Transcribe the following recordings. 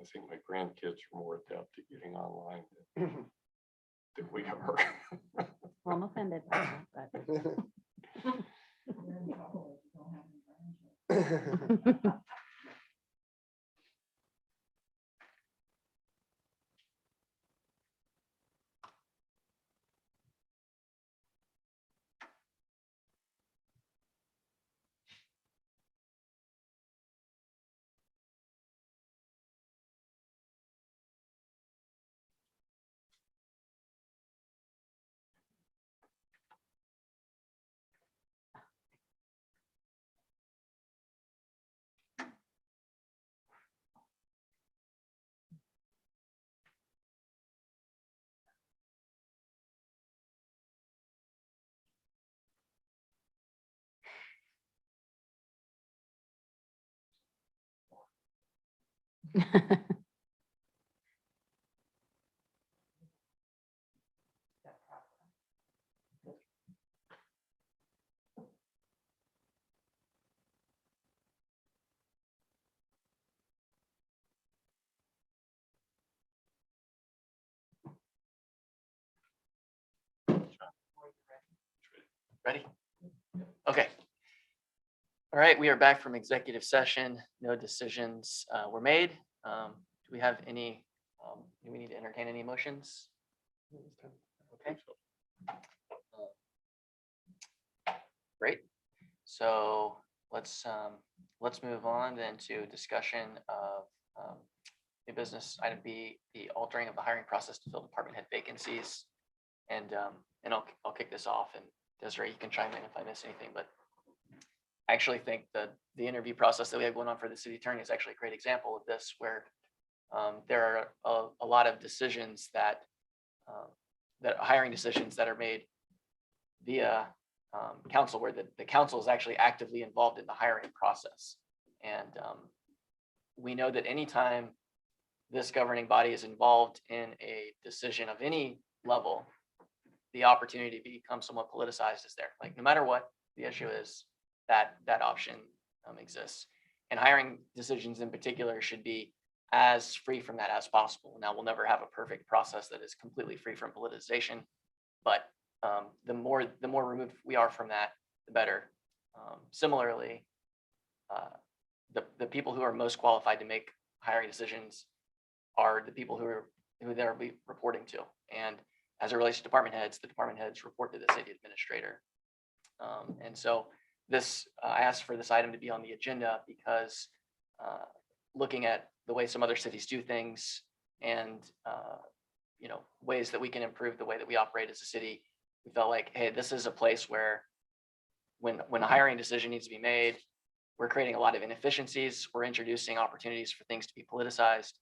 I think my grandkids are more adept at getting online than, than we are. Well, I'm offended by that, but Ready? Okay. All right, we are back from executive session. No decisions were made. Do we have any, do we need to entertain any motions? Okay. Great. So let's move on then to discussion of new business item B, the altering of the hiring process to fill department head vacancies. And I'll kick this off, and Desiree, you can chime in if I miss anything, but I actually think that the interview process that we have going on for the city attorney is actually a great example of this, where there are a lot of decisions that hiring decisions that are made via council, where the council is actually actively involved in the hiring process. And we know that anytime this governing body is involved in a decision of any level, the opportunity to become somewhat politicized is there. Like, no matter what the issue is, that option exists. And hiring decisions in particular should be as free from that as possible. Now, we'll never have a perfect process that is completely free from politicization, but the more removed we are from that, the better. Similarly, the people who are most qualified to make hiring decisions are the people who they'll be reporting to. And as it relates to department heads, the department heads report to the city administrator. And so this, I asked for this item to be on the agenda because looking at the way some other cities do things and ways that we can improve the way that we operate as a city, we felt like, hey, this is a place where when a hiring decision needs to be made, we're creating a lot of inefficiencies. We're introducing opportunities for things to be politicized,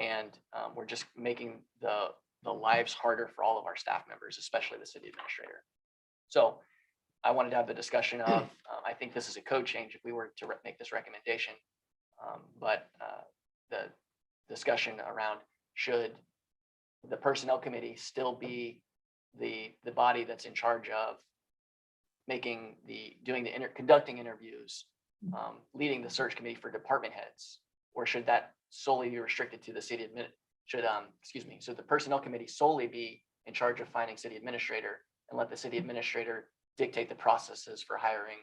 and we're just making the lives harder for all of our staff members, especially the city administrator. So I wanted to have the discussion of, I think this is a code change if we were to make this recommendation, but the discussion around should the personnel committee still be the body that's in charge of conducting interviews, leading the search committee for department heads, or should that solely be restricted to the city should the personnel committee solely be in charge of finding city administrator and let the city administrator dictate the processes for hiring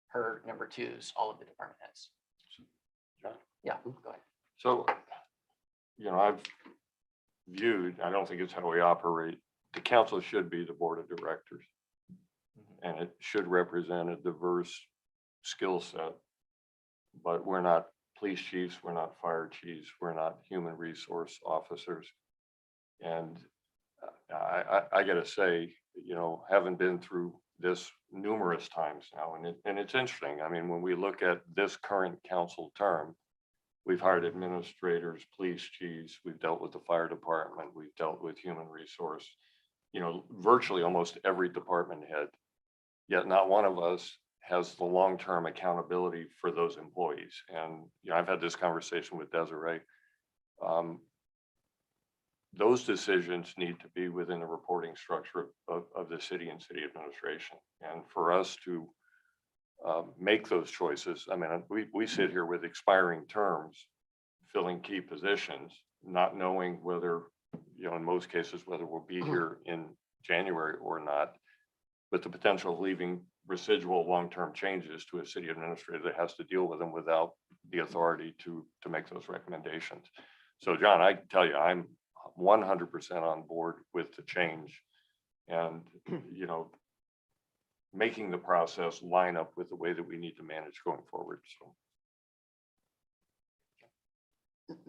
her number twos, all of the department heads? John? Yeah, go ahead. So, I've viewed, I don't think it's how we operate. The council should be the board of directors, and it should represent a diverse skill set. But we're not police chiefs, we're not fire chiefs, we're not human resource officers. And I gotta say, having been through this numerous times now, and it's interesting. I mean, when we look at this current council term, we've hired administrators, police chiefs, we've dealt with the fire department, we've dealt with human resource, virtually almost every department head, yet not one of us has the long-term accountability for those employees. And I've had this conversation with Desiree. Those decisions need to be within the reporting structure of the city and city administration. And for us to make those choices, I mean, we sit here with expiring terms filling key positions, not knowing whether, in most cases, whether we'll be here in January or not, with the potential of leaving residual long-term changes to a city administrator that has to deal with them without the authority to make those recommendations. So John, I can tell you, I'm 100% on board with the change and, making the process line up with the way that we need to manage going forward. So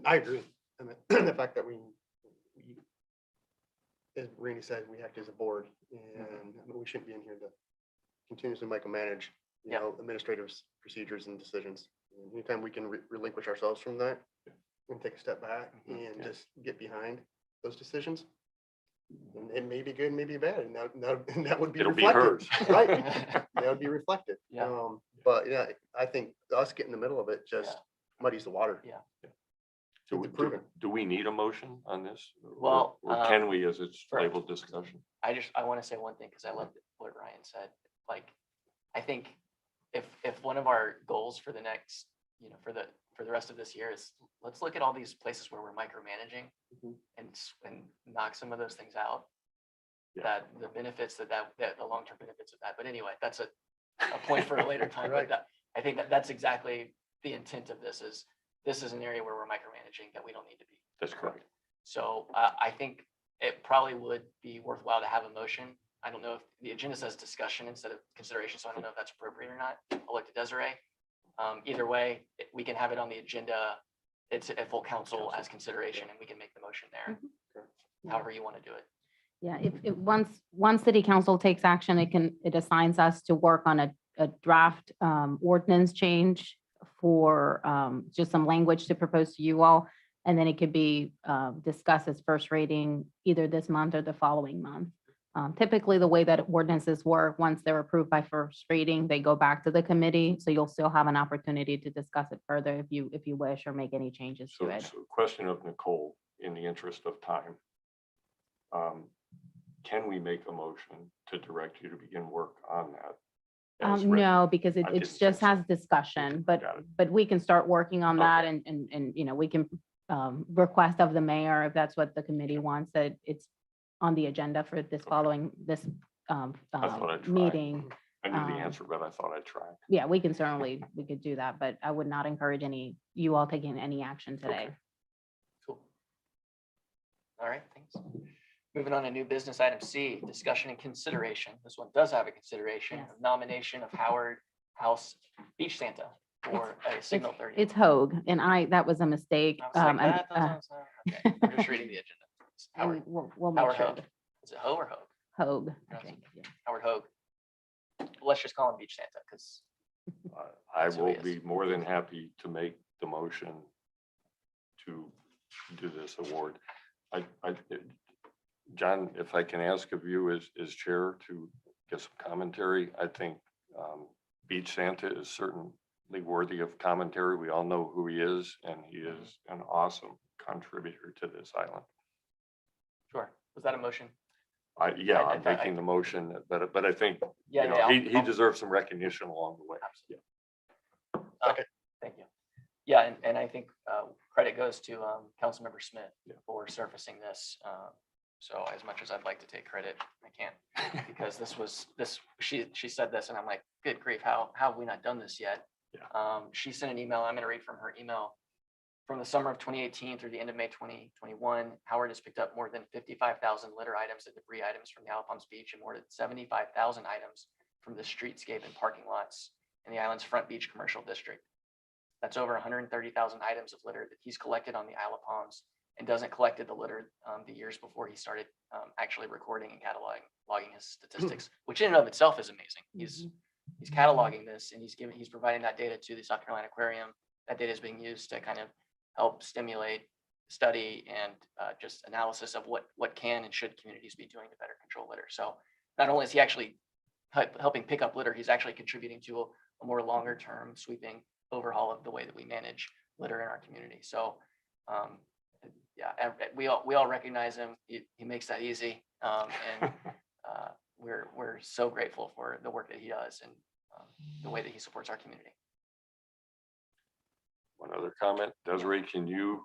I agree. I mean, the fact that we, as Randy said, we act as a board and we shouldn't be in here to continuously micromanage, Yeah. administrative procedures and decisions. And anytime we can relinquish ourselves from that and take a step back and just get behind those decisions. And it may be good, maybe bad, and that would be it'll be reflected, hers. right? That would be reflected. Yeah. But yeah, I think us getting in the middle of it just muddies the water. Yeah. Do It's proven. do we need a motion on this? Well, Or can we, as it's for- labeled discussion? I want to say one thing because I love what Ryan said. Like, I think if one of our goals for the next, for the rest of this year is let's look at all these places where we're micromanaging and knock some of those things out. Yeah. That the benefits that the long-term benefits of that. But anyway, that's a point for a later time. Right. But I think that's exactly the intent of this is an area where we're micromanaging that we don't need to be. That's correct. So I think it probably would be worthwhile to have a motion. I don't know if the agenda says discussion instead of consideration, so I don't know if that's appropriate or not. I'll look to Desiree. Either way, we can have it on the agenda. It's a full council as consideration and we can make the motion there. However you want to do it. Yeah, if once city council takes action, it assigns us to work on a draft ordinance change for just some language to propose to you all. And then it could be discussed as first reading either this month or the following month. Typically, the way that ordinances work, once they're approved by first reading, they go back to the committee. So you'll still have an opportunity to discuss it further if you wish or make any changes So to it's it. a question of Nicole, in the interest of time. Can we make a motion to direct you to begin work on that? as written? No, because I it didn't just think so. has discussion, but Got it. we can start working on that Okay. and we can request of the mayor if that's what the committee wants, that it's on the agenda for this following, this thought I'd try. meeting. I knew the um, answer, but I thought I'd try. Yeah, we could do that, but I would not encourage you all taking any action today. Okay. Cool. All right, thanks. Moving on to new business item C, discussion and consideration. This one does have a consideration Yes. of nomination of Howard House Beach Santa for a Signal 30. It's Hogue, and that was a mistake. I was like, and, that doesn't sound, okay, I'm just reading the agenda. It's and Howard, we'll make Howard sure. Hogue. Is it Ho or Hogue? Hogue, I Yes. think. Yeah. Howard Hogue. Let's just call him Beach Santa because I That's who will he is. be more than happy to make the motion to do this award. John, if I can ask of you as chair to get some commentary, I think Beach Santa is certainly worthy of commentary. We all know who he is, and he is an awesome contributor to this island. sure. Was that a motion? Yeah, I I'm thought- making the motion, but I think, Yeah, you know, yeah. he deserves some recognition along the way. Absolutely. Okay. Thank you. Yeah, and I think credit goes to Councilmember Smith Yeah. for surfacing this. So as much as I'd like to take credit, I can't because she said this and I'm like, good grief, how have we not done this yet? Yeah. She sent an email. I'm going to read from her email. From the summer of 2018 through the end of May 2021, Howard has picked up more than 55,000 litter items and debris items from the Isle of Palms Beach and more than 75,000 items from the streetscape and parking lots in the island's Front Beach Commercial District. That's over 130,000 items of litter that he's collected on the Isle of Palms and doesn't collected the litter the years before he started actually recording and logging his statistics, which in and of itself is amazing. He's cataloging this and he's providing that data to the South Carolina Aquarium. That data is being used to kind of help stimulate study and just analysis of what can and should communities be doing to better control litter. So not only is he actually helping pick up litter, he's actually contributing to a more longer term sweeping overhaul of the way that we manage litter in our community. So yeah, we all recognize him. He makes that easy. And we're so grateful for the work that he does and the way that he supports our community. One other comment, Desiree, can you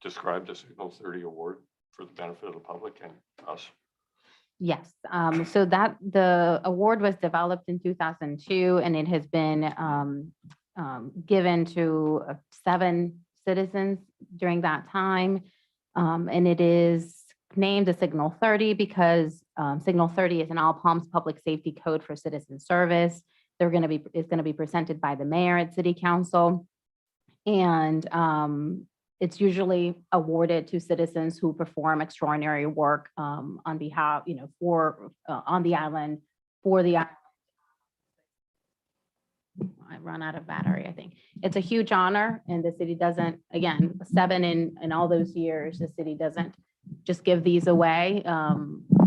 describe the Signal 30 award for the benefit of the public and us? Yes, so that the award was developed in 2002 and it has been given to 7 citizens during that time. And it is named the Signal 30 because Signal 30 is an All Palms Public Safety Code for Citizen Service. It's going to be presented by the mayor at City Council. And it's usually awarded to citizens who perform extraordinary work on behalf, for on the island, for the island. I run out of battery, I think. It's a huge honor and the city doesn't, again, 7 in all those years, the city doesn't just give these away,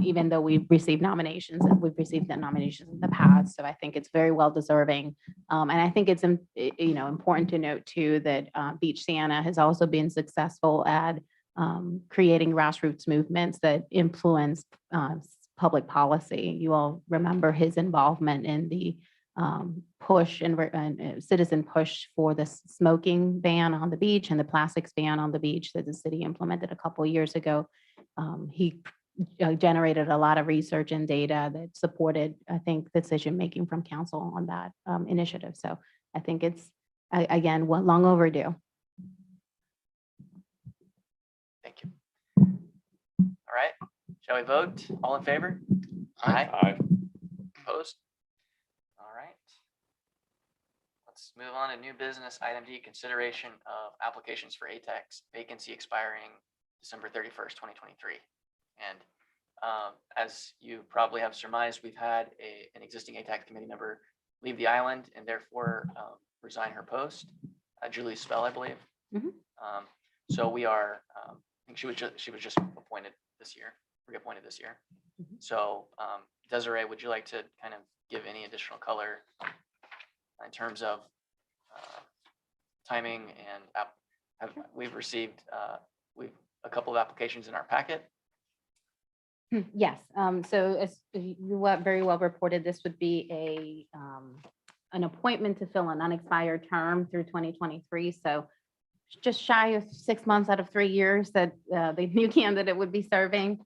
even though we've received nominations and we've received the nominations in the past. So I think it's very well deserving. And I think it's, important to note too, that Beach Santa has also been successful at creating grassroots movements that influence public policy. You all remember his involvement in the push and citizen push for the smoking ban on the beach and the plastics ban on the beach that the city implemented a couple of years ago. He generated a lot of research and data that supported, I think, decision-making from council on that initiative. So I think it's, again, long overdue. Thank you. All right, shall we vote? All in favor? Aye. Aye. Opposed? All right. Let's move on to new business. Item D, consideration of applications for ATEX vacancy expiring December 31st, 2023. And as you probably have surmised, we've had an existing ATAX committee member leave the island and therefore resign her post, Julie Spell, I believe. Mhm. So we are, I think she was just appointed this year, reappointed this year. Mhm. So Desiree, would you like to kind of give any additional color in terms of timing and we've received a couple of applications in our packet. Yes, so as you very well reported, this would be an appointment to fill an unexpired term through 2023. So just shy of 6 months out of 3 years that the new candidate would be serving.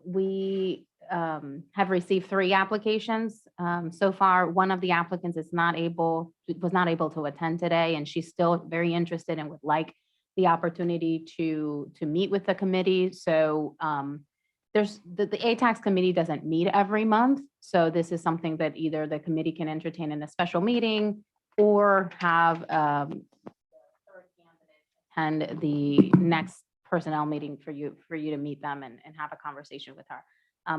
We have received 3 applications so far. One of the applicants was not able to attend today, and she's still very interested and would like the opportunity to meet with the committee. So there's the ATAX committee doesn't meet every month. So this is something that either the committee can entertain in a special meeting or have attend the next personnel meeting for you to meet them and have a conversation with her.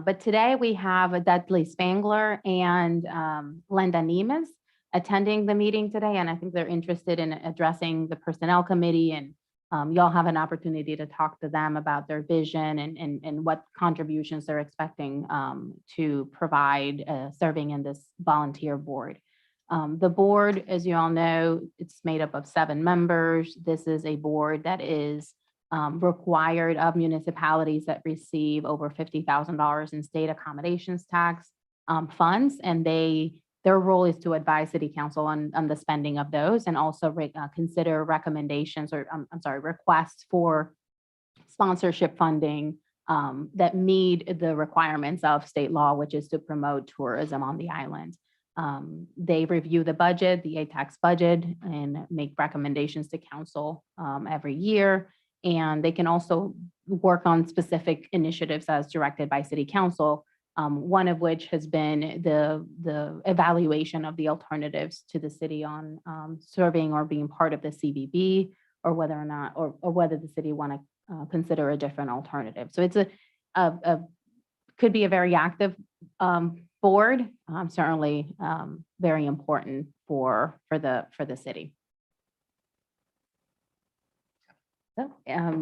But today we have Dudley Spangler and Linda Nemes attending the meeting today. And I think they're interested in addressing the personnel committee, and y'all have an opportunity to talk to them about their vision and what contributions they're expecting to provide serving in this volunteer board. The board, as you all know, it's made up of 7 members. This is a board that is required of municipalities that receive over $50,000 in state accommodations tax funds, and their role is to advise City Council on the spending of those, and also consider recommendations or requests for sponsorship funding that meet the requirements of state law, which is to promote tourism on the island. They review the budget, the ATAX budget, and make recommendations to council every year. And they can also work on specific initiatives as directed by City Council, one of which has been the evaluation of the alternatives to the city on serving or being part of the CVB, or whether or not, or whether the city want to consider a different alternative. So it's could be a very active board, certainly very important for the city. So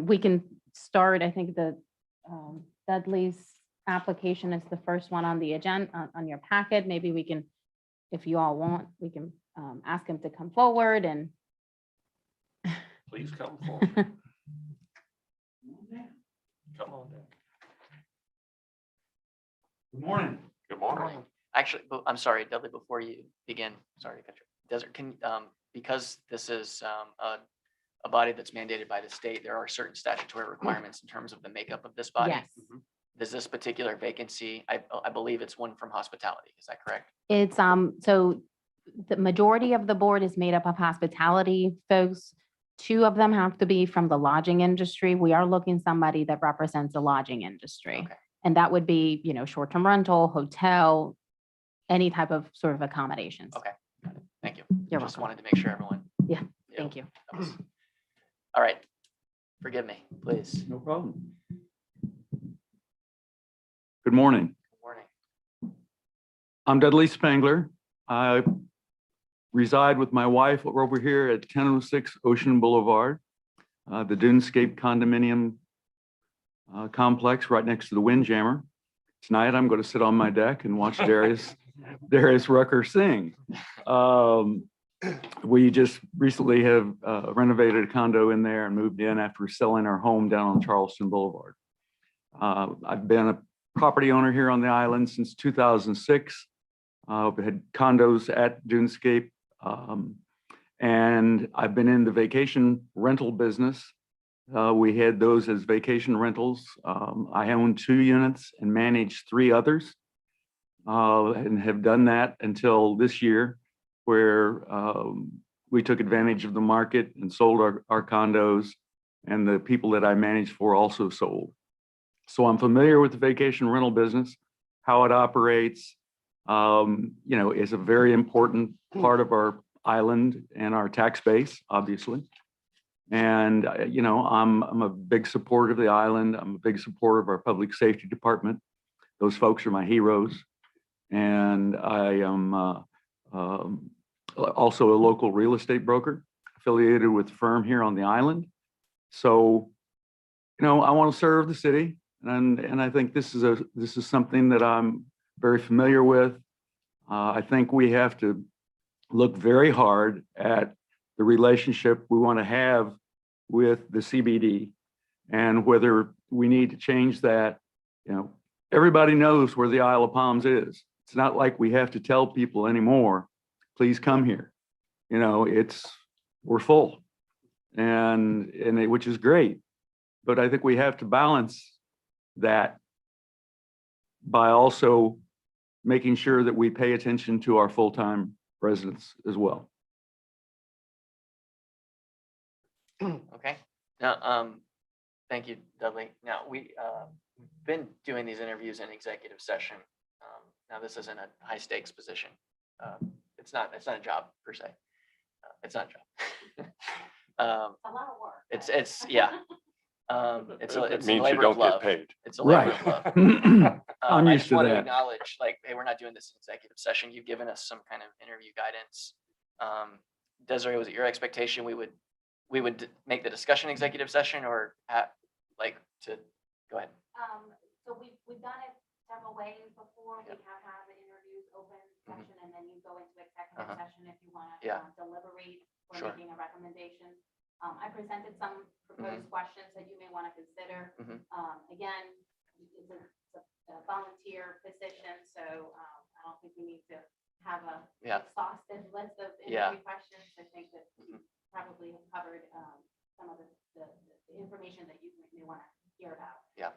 we can start. I think the Dudley's application is the first one on the agenda on your packet. Maybe we can, if you all want, we can ask him to come forward and. Please come forward. Come on down. Good morning. Good morning. Actually, I'm sorry, Dudley, before you begin, sorry to cut you. Desert, because this is a body that's mandated by the state, there are certain statutory requirements in terms of the makeup of this body. Yes. Does this particular vacancy, I believe it's one from hospitality, is that correct? It's, so the majority of the board is made up of hospitality folks. 2 of them have to be from the lodging industry. We are looking somebody that represents the lodging industry. Okay. And that would be, you know, short-term rental, hotel, any type of sort of accommodations. Okay. Thank you. You're Just welcome. wanted to make sure everyone. Yeah, knew. Thank you. That was- All right. Forgive me, please. No problem. Good morning. Good morning. I'm Dudley Spangler. I reside with my wife over here at 1006 Ocean Boulevard, the Dunescape condominium complex right next to the Windjammer. Tonight, I'm going to sit on my deck and watch Darius Rucker sing. We just recently have renovated a condo in there and moved in after selling our home down on Charleston Boulevard. I've been a property owner here on the island since 2006. We had condos at Dunescape, and I've been in the vacation rental business. We had those as vacation rentals. I own 2 units and manage 3 others, and have done that until this year, where we took advantage of the market and sold our condos, and the people that I managed for also sold. So I'm familiar with the vacation rental business, how it operates. You know, is a very important part of our island and our tax base, obviously. And, you know, I'm a big supporter of the island. I'm a big supporter of our public safety department. Those folks are my heroes. And I am also a local real estate broker affiliated with the firm here on the island. So, you know, I want to serve the city. And I think this is something that I'm very familiar with. I think we have to look very hard at the relationship we want to have with the CBD and whether we need to change that. You know, everybody knows where the Isle of Palms is. It's not like we have to tell people anymore, please come here. You know, we're full which is great. But I think we have to balance that by also making sure that we pay attention to our full-time residents as well. Okay. Now, thank you, Dudley. Now, we've been doing these interviews in executive session. Now, this isn't a high stakes position. It's not a job per se. It's not a job. A lot of work. Yeah. It's a It means you labor of don't get love. paid. It's a labor of love. I'm I used just to want to that. acknowledge, like, hey, we're not doing this in executive session. You've given us some kind of interview guidance. Desiree, was it your expectation we would make the discussion executive session or go ahead? So we've done it several ways before. We Yep. have had the interviews open Mhm. session and then you go into executive Uh-huh. session if you want to Yeah. deliberate or Sure. making a recommendation. I presented some proposed questions that you may want to consider. Mhm. Again, it's a volunteer position, so I don't think we need to have a Yeah. exhaustive list of Yeah. interview questions. I think that we Mhm. probably have covered some of the information that you may want to hear about. Yeah.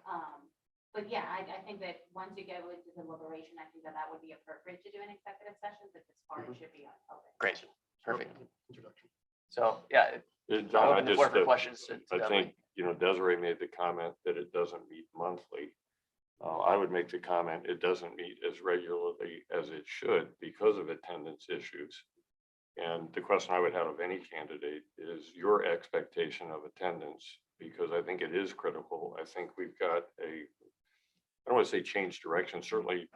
But yeah, I think that once you go into deliberation, I think that would be appropriate to do an executive session, but this part Mhm. should be open. Great. Perfect. Introduction. So, yeah, John, I open the floor just, for questions. to I Dudley. think, you know, Desiree made the comment that it doesn't meet monthly. I would make the comment, it doesn't meet as regularly as it should because of attendance issues. And the question I would have of any candidate is your expectation of attendance, because I think it is critical. I think we've got I don't want to say change direction, certainly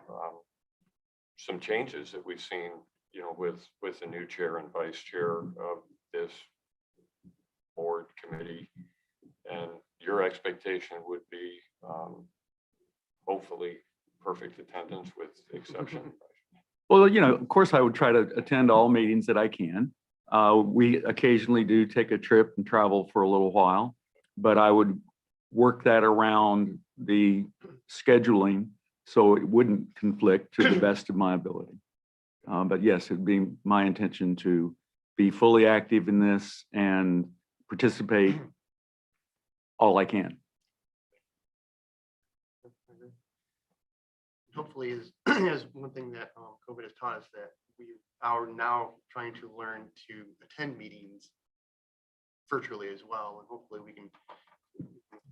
some changes that we've seen, you know, with the new chair and vice chair of this board committee. And your expectation would be hopefully perfect attendance with exception. Well, you know, of course, I would try to attend all meetings that I can. We occasionally do take a trip and travel for a little while, but I would work that around the scheduling so it wouldn't conflict to the best of my ability. But yes, it'd be my intention to be fully active in this and participate all I can. Hopefully is, is one thing that COVID has taught us, that we are now trying to learn to attend meetings virtually as well. And hopefully we can.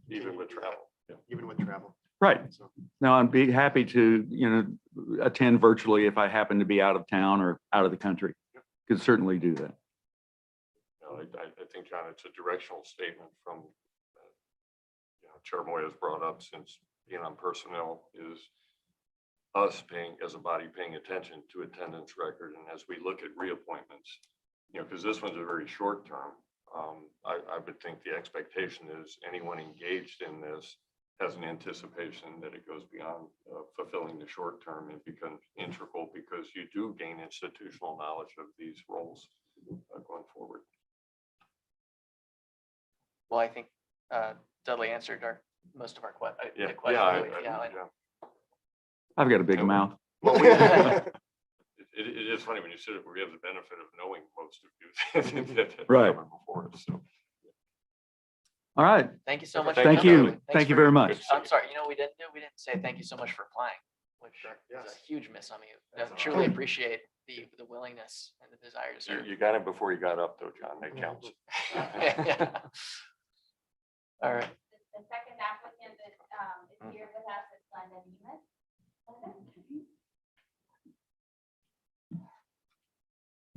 Even with travel. Yeah. Even with travel. Right. So, Now, I'd be happy to, attend virtually if I happen to be out of town or out of the country. Could certainly do that. I think, John, it's a directional statement from, Chair Moy has brought up since being on personnel, is us paying, as a body, paying attention to attendance record. And as we look at reappointments, because this one's a very short term, I would think the expectation is anyone engaged in this has an anticipation that it goes beyond fulfilling the short term and becomes integral, because you do gain institutional knowledge of these roles going forward. Well, I think Dudley answered most of our questions. I've got a big Yeah. mouth. Well, it is funny when you sit, we have the benefit of knowing most of you that have Right. come before us. So All right. Thank you so much. Thank for you. coming. Thanks Thank you for- very much. I'm sorry, we didn't say thank you so much for applying, which is Yes. a huge miss on you. I That's all truly right. appreciate the willingness and the desire to serve. you got it before you got up, though, John. That counts. Yeah. All right. The second applicant that is here with us is Glenda Nemeth.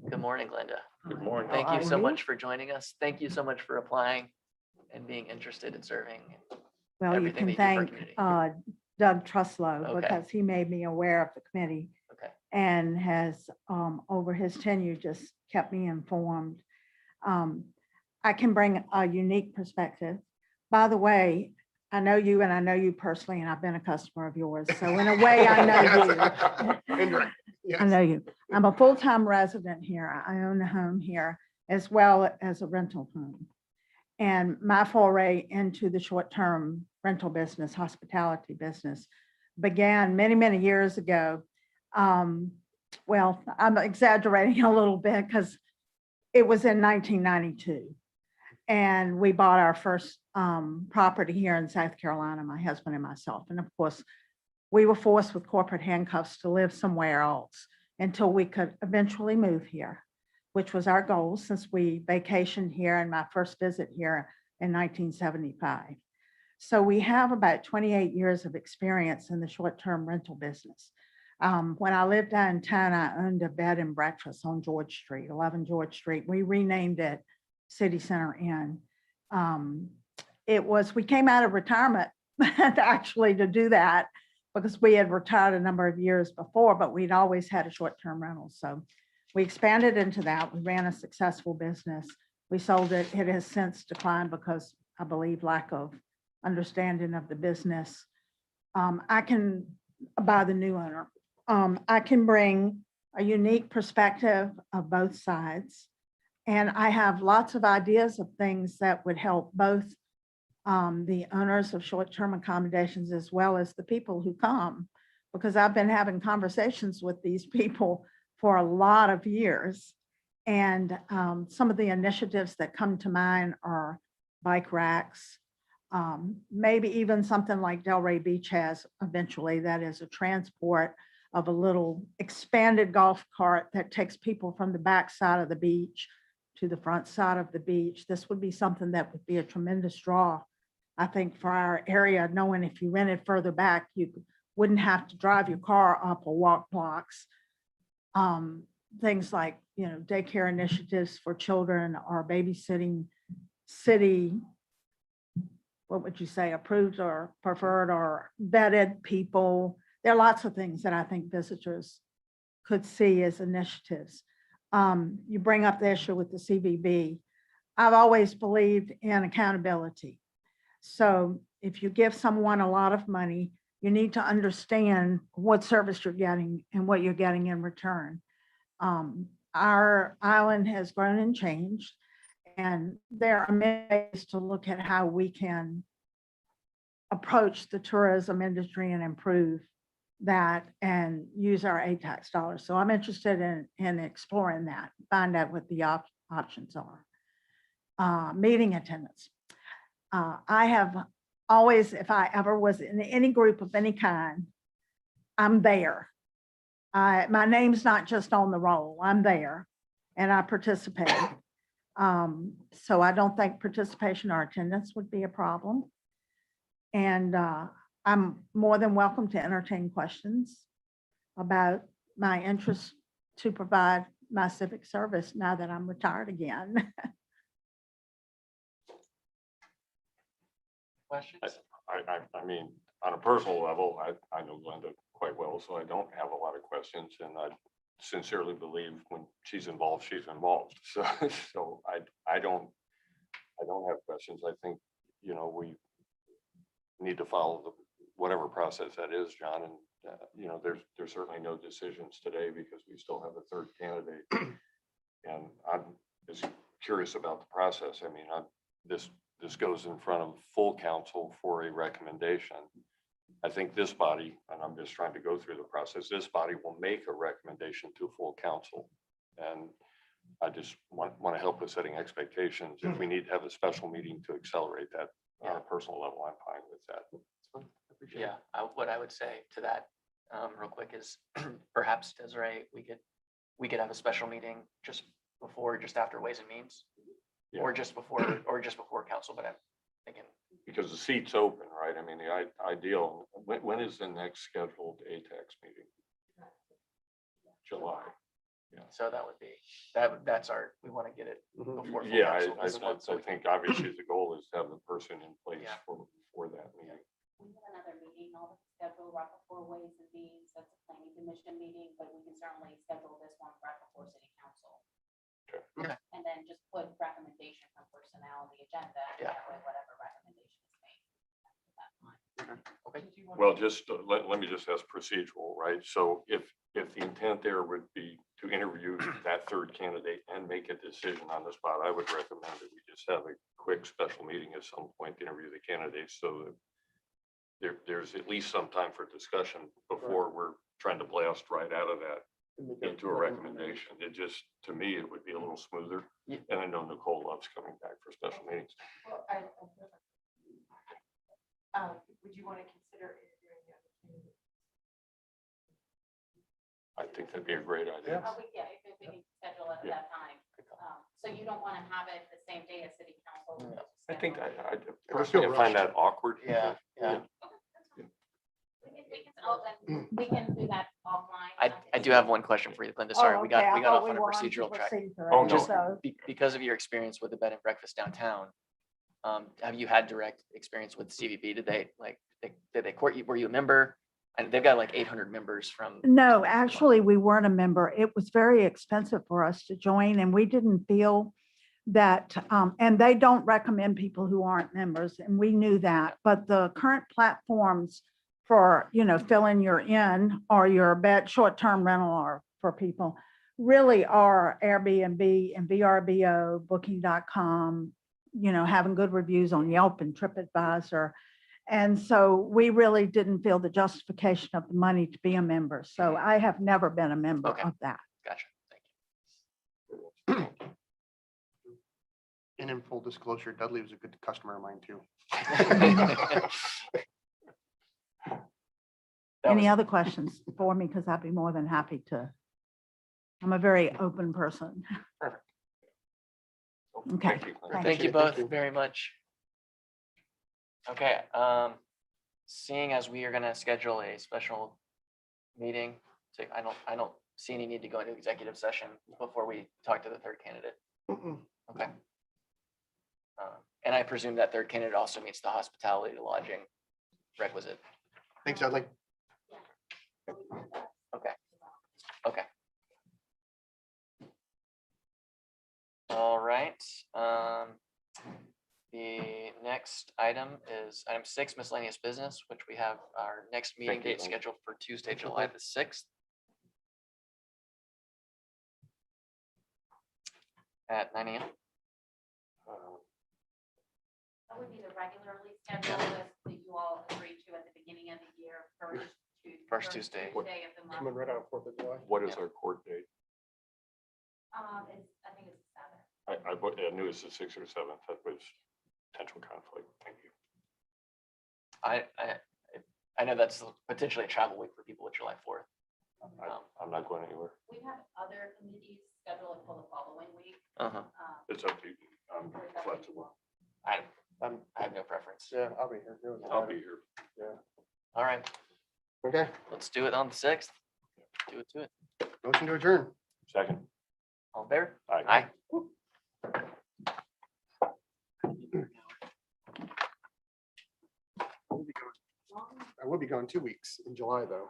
Good morning, Glenda. Good morning. Thank How you are so you? much for joining us. Thank you so much for applying and being interested in serving. Well, you everything can that you do thank for our Doug Truslow Okay. because he made me aware of the committee Okay. and has, over his tenure, just kept me informed. I can bring a unique perspective. By the way, I know you and I know you personally, and I've been a customer of yours. So in a way, I know you. Indirect, I know you. I'm a full-time resident here. I own a home here as well as a rental home. And my foray into the short-term rental business, hospitality business, began many, many years ago. Well, I'm exaggerating a little bit because it was in 1992. And we bought our first property here in South Carolina, my husband and myself. And of course, we were forced with corporate handcuffs to live somewhere else until we could eventually move here, which was our goal since we vacationed here and my first visit here in 1975. So we have about 28 years of experience in the short-term rental business. When I lived downtown, I owned a bed and breakfast on George Street, 11 George Street. We renamed it City Center Inn. We came out of retirement actually to do that because we had retired a number of years before, but we'd always had a short-term rental. So we expanded into that. We ran a successful business. We sold it. It has since declined because I believe lack of understanding of the business. By the new owner, I can bring a unique perspective of both sides. And I have lots of ideas of things that would help both the owners of short-term accommodations as well as the people who come, because I've been having conversations with these people for a lot of years. And some of the initiatives that come to mind are bike racks, maybe even something like Delray Beach has eventually, that is a transport of a little expanded golf cart that takes people from the back side of the beach to the front side of the beach. This would be something that would be a tremendous draw, I think, for our area, knowing if you rented further back, you wouldn't have to drive your car up or walk blocks. Things like, daycare initiatives for children or babysitting city, what would you say, approved or preferred or vetted people. There are lots of things that I think visitors could see as initiatives. You bring up the issue with the CVB. I've always believed in accountability. So if you give someone a lot of money, you need to understand what service you're getting and what you're getting in return. Our island has grown and changed, and there are many ways to look at how we can approach the tourism industry and improve that and use our ATAX dollars. So I'm interested in exploring that, find out what the options are. Meeting attendance. I have always, if I ever was in any group of any kind, I'm there. My name's not just on the roll, I'm there and I participate. So I don't think participation or attendance would be a problem. And I'm more than welcome to entertain questions about my interest to provide my civic service now that I'm retired again. Questions? I mean, on a personal level, I know Glenda quite well, so I don't have a lot of questions, and I sincerely believe when she's involved, she's involved. So I don't have questions. I think, you know, we need to follow whatever process that is, John, and you know, there's certainly no decisions today because we still have a third candidate. And I'm just curious about the process. I mean, this goes in front of full council for a recommendation. I think this body, and I'm just trying to go through the process, this body will make a recommendation to full council. And I just want to help with setting expectations. If we need to have a special meeting to accelerate that on a personal level, I'm fine with that. Yeah, what I would say to that, real quick is perhaps Desiree, we could have a special meeting just before, just after Ways and Means. Yeah. Or just before council, but I'm thinking, Because the seat's open, right? I mean, the ideal, when is the next scheduled ATAX meeting? July. so that would be, we want to get it Mhm. before. full Yeah, council, so I we can- think obviously the goal is to have the person in place Yeah. for that meeting. We have another meeting all scheduled right before Ways and Means. That's a planning commission meeting, but we can certainly schedule this one right before city council. Okay. Okay. And then just put recommendation from personnel on the agenda. And Yeah. that way whatever recommendation is made. Okay. Well, just let me just ask procedural, right? So if the intent there would be to interview that third candidate and make a decision on the spot, I would recommend that we just have a quick special meeting at some point to interview the candidates so that there's at least some time for discussion before we're trying to blast right out of that into a recommendation. It just, to me, it would be a little smoother. Yeah. And I know Nicole loves coming back for special meetings. Would you want to consider interviewing the other candidates? I think that'd be a great idea. If we can schedule it at Yeah. that time. So you don't want to have it the same day as city council? No. I think Schedule it. I personally I find that awkward. Yeah. Okay, that's fine. We can do that offline. I do have one question for you, Linda. Sorry, Oh, we okay, got I off thought on a we were on to procedural track. procedure, Oh, right? no. So, Because of your experience with the bed and breakfast downtown, have you had direct experience with CVB? Did they court you? Were you a member? And they've got like 800 members from. no, actually, we weren't a member. It was very expensive for us to join and we didn't feel that, and they don't recommend people who aren't members, and we knew that. But the current platforms for, filling your inn or your bed, short-term rental or for people really are Airbnb and VRBO, Booking.com, having good reviews on Yelp and TripAdvisor. And so we really didn't feel the justification of the money to be a member. So I have never been a member Okay. of that. Gotcha. Thank And in full disclosure, Dudley was a good customer of mine too. you. That Any was- other questions for me? Because I'd be more than happy to. I'm a very open person. Perfect. Okay. Thank you. Thank Thank you Thank both you. very much. Okay, seeing as we are gonna schedule a special meeting, I don't see any need to go into executive session before we talk to the third candidate. Mm-mm. Okay. And I presume that third candidate also meets the hospitality lodging requisite. Thanks, Dudley. Okay. Okay. All right. The next item is item 6, miscellaneous business, which we have our next meeting Thank you, date Lynn. scheduled for Tuesday, July the 6th. At 9 a.m. That would be the regularly scheduled list that you all agreed to at the beginning of the year, First Tuesday. Tuesday of the Coming month. right out of 4th of July. What is our court date? I think it's the 7th. I knew it was the 6th or 7th. That was potential conflict. Thank you. I know that's potentially a travel week for people with July 4th. I'm not going anywhere. We have other committees scheduled for the following week. Uh-huh. It's up to you. I'm flexible. I have no preference. Yeah, I'll be here. It doesn't I'll matter. be here. All right, Okay, let's do it on the 6th. Do it. motion to adjourn. Second. All in favor? Aye. Aye. I will be gone 2 weeks in July, though.